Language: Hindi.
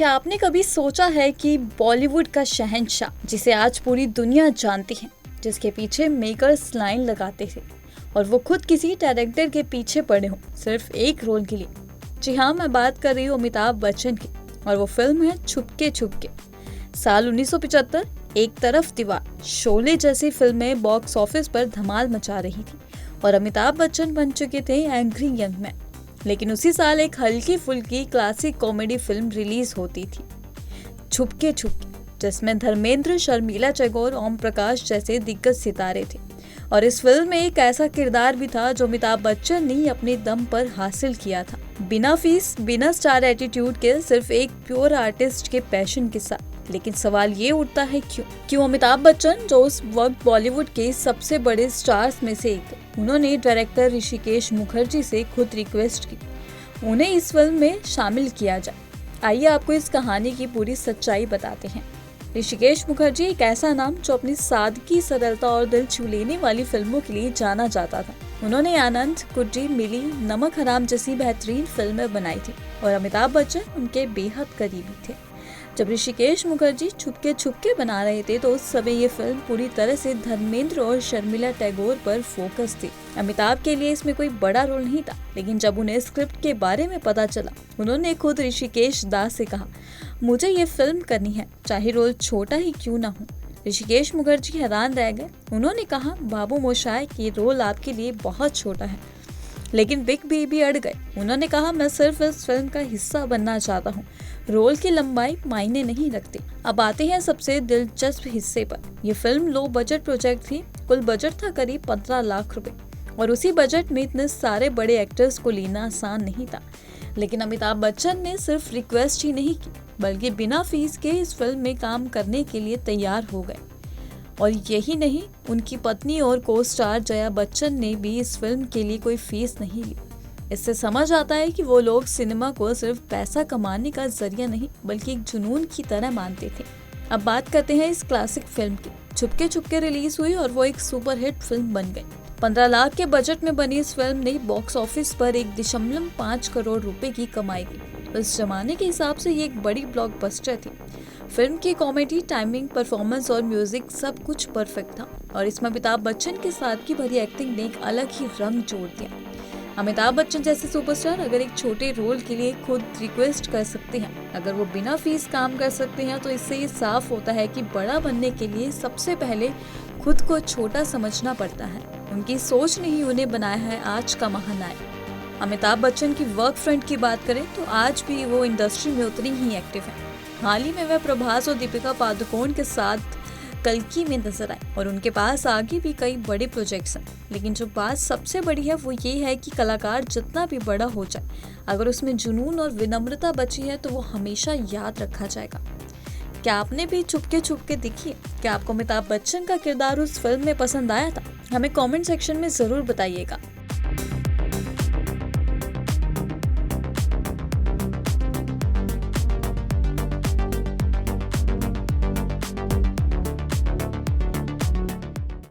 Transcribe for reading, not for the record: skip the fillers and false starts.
क्या आपने कभी सोचा है कि बॉलीवुड का शहंशाह, जिसे आज पूरी दुनिया जानती है, जिसके पीछे मेकर्स लाइन लगाते थे और वो खुद किसी डायरेक्टर के पीछे पड़े हों सिर्फ एक रोल के लिए? जी हाँ, मैं बात कर रही हूँ अमिताभ बच्चन की, और वो फिल्म है छुपके छुपके। साल 1975। एक तरफ दीवार, शोले जैसी फिल्में बॉक्स ऑफिस पर धमाल मचा रही थी और अमिताभ बच्चन बन चुके थे एंग्री यंग मैन। लेकिन उसी साल एक हल्की फुल्की क्लासिक कॉमेडी फिल्म रिलीज होती थी, छुपके छुपके, जिसमें धर्मेंद्र, शर्मिला टैगोर, ओम प्रकाश जैसे दिग्गज सितारे थे। और इस फिल्म में एक ऐसा किरदार भी था जो अमिताभ बच्चन ने अपने दम पर हासिल किया था, बिना फीस, बिना स्टार एटीट्यूड के, सिर्फ एक प्योर आर्टिस्ट के पैशन के साथ। लेकिन सवाल ये उठता है, क्यों अमिताभ बच्चन, जो उस वक्त बॉलीवुड के सबसे बड़े स्टार्स में से एक थे, उन्होंने डायरेक्टर ऋषिकेश मुखर्जी से खुद रिक्वेस्ट की उन्हें इस फिल्म में शामिल किया जाए। आइए आपको इस कहानी की पूरी सच्चाई बताते हैं। ऋषिकेश मुखर्जी एक ऐसा नाम जो अपनी सादगी, सरलता और दिल छू लेने वाली फिल्मों के लिए जाना जाता था। उन्होंने आनंद, गुड्डी, मिली, नमक हराम जैसी बेहतरीन फिल्में बनाई थी और अमिताभ बच्चन उनके बेहद करीबी थे। जब ऋषिकेश मुखर्जी छुपके छुपके बना रहे थे तो उस समय ये फिल्म पूरी तरह से धर्मेंद्र और शर्मिला टैगोर पर फोकस थी। अमिताभ के लिए इसमें कोई बड़ा रोल नहीं था, लेकिन जब उन्हें स्क्रिप्ट के बारे में पता चला, उन्होंने खुद ऋषिकेश दास से कहा, मुझे ये फिल्म करनी है, चाहे रोल छोटा ही क्यों ना हो। ऋषिकेश मुखर्जी हैरान रह गए। उन्होंने कहा, बाबू मोशाय, ये रोल आपके लिए बहुत छोटा है। लेकिन बिग बेबी अड़ गए। उन्होंने कहा, मैं सिर्फ इस फिल्म का हिस्सा बनना चाहता हूँ, रोल की लंबाई मायने नहीं रखती। अब आते हैं सबसे दिलचस्प हिस्से पर। यह फिल्म लो बजट प्रोजेक्ट थी। कुल बजट था करीब 15 लाख रुपए, और उसी बजट में इतने सारे बड़े एक्टर्स को लेना आसान नहीं था। लेकिन अमिताभ बच्चन ने सिर्फ रिक्वेस्ट ही नहीं की, बल्कि बिना फीस के इस फिल्म में काम करने के लिए तैयार हो गए। और यही नहीं, उनकी पत्नी और को स्टार जया बच्चन ने भी इस फिल्म के लिए कोई फीस नहीं ली। इससे समझ आता है कि वो लोग सिनेमा को सिर्फ पैसा कमाने का जरिया नहीं, बल्कि एक जुनून की तरह मानते थे। अब बात करते हैं इस क्लासिक फिल्म की। छुपके छुपके रिलीज हुई और वो एक सुपरहिट फिल्म बन गई। 15 लाख के बजट में बनी इस फिल्म ने बॉक्स ऑफिस पर 1.5 करोड़ रुपए की कमाई की। इस जमाने के हिसाब से ये एक बड़ी ब्लॉकबस्टर थी। फिल्म की कॉमेडी, टाइमिंग, परफॉर्मेंस और म्यूजिक सब कुछ परफेक्ट था, और इसमें अमिताभ बच्चन के साथ की भरी एक्टिंग ने एक अलग ही रंग जोड़ दिया। अमिताभ बच्चन जैसे सुपरस्टार अगर एक छोटे रोल के लिए खुद रिक्वेस्ट कर सकते हैं, अगर वो बिना फीस काम कर सकते हैं, तो इससे ये साफ होता है कि बड़ा बनने के लिए सबसे पहले खुद को छोटा समझना पड़ता है। उनकी सोच ने ही उन्हें बनाया है आज का महानायक। अमिताभ बच्चन की वर्क फ्रंट की बात करें तो आज भी वो इंडस्ट्री में उतनी ही एक्टिव है। हाल ही में वह प्रभास और दीपिका पादुकोण के साथ कल्कि में नजर आए, और उनके पास आगे भी कई बड़े प्रोजेक्ट्स हैं। लेकिन जो बात सबसे बड़ी है वो ये है कि कलाकार जितना भी बड़ा हो जाए, अगर उसमें जुनून और विनम्रता बची है तो वो हमेशा याद रखा जाएगा। क्या आपने भी छुपके छुपके देखी है? क्या आपको अमिताभ बच्चन का किरदार उस फिल्म में पसंद आया था? हमें कमेंट सेक्शन में जरूर बताइएगा।